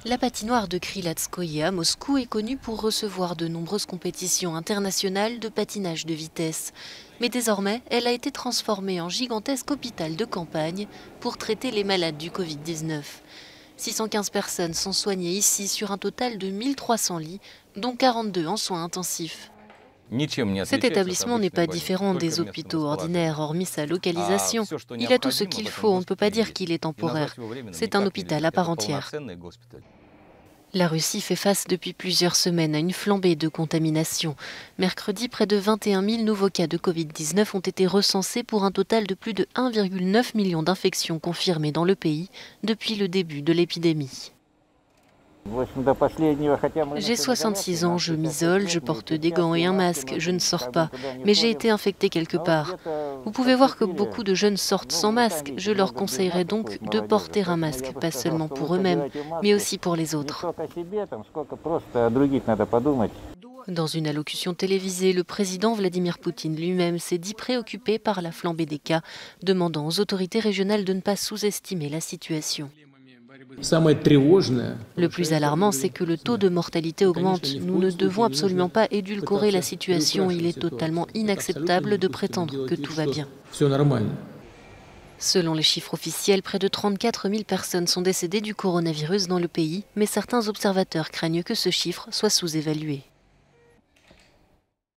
La patinoire de Krylatskoye à Moscou est connue pour recevoir de nombreuses compétitions internationales de patinage de vitesse. Mais désormais, elle a été transformée en gigantesque hôpital de campagne pour traiter les malades du Covid-19. 615 personnes sont soignées ici sur un total de 1300 lits, dont 42 en soins intensifs. Cet établissement n'est pas différent des hôpitaux ordinaires, hormis sa localisation. Il a tout ce qu'il faut, on ne peut pas dire qu'il est temporaire. C'est un hôpital à part entière. La Russie fait face depuis plusieurs semaines à une flambée de contamination. Mercredi, près de 21 000 nouveaux cas de Covid-19 ont été recensés pour un total de plus de 1,9 million d'infections confirmées dans le pays depuis le début de l'épidémie. J'ai 66 ans, je m'isole, je porte des gants et un masque, je ne sors pas, mais j'ai été infecté quelque part. Vous pouvez voir que beaucoup de jeunes sortent sans masque, je leur conseillerais donc de porter un masque, pas seulement pour eux-mêmes, mais aussi pour les autres. Dans une allocution télévisée, le président Vladimir Poutine lui-même s'est dit préoccupé par la flambée des cas, demandant aux autorités régionales de ne pas sous-estimer la situation. Le plus alarmant, c'est que le taux de mortalité augmente. Nous ne devons absolument pas édulcorer la situation. Il est totalement inacceptable de prétendre que tout va bien. Selon les chiffres officiels, près de 34 000 personnes sont décédées du coronavirus dans le pays, mais certains observateurs craignent que ce chiffre soit sous-évalué.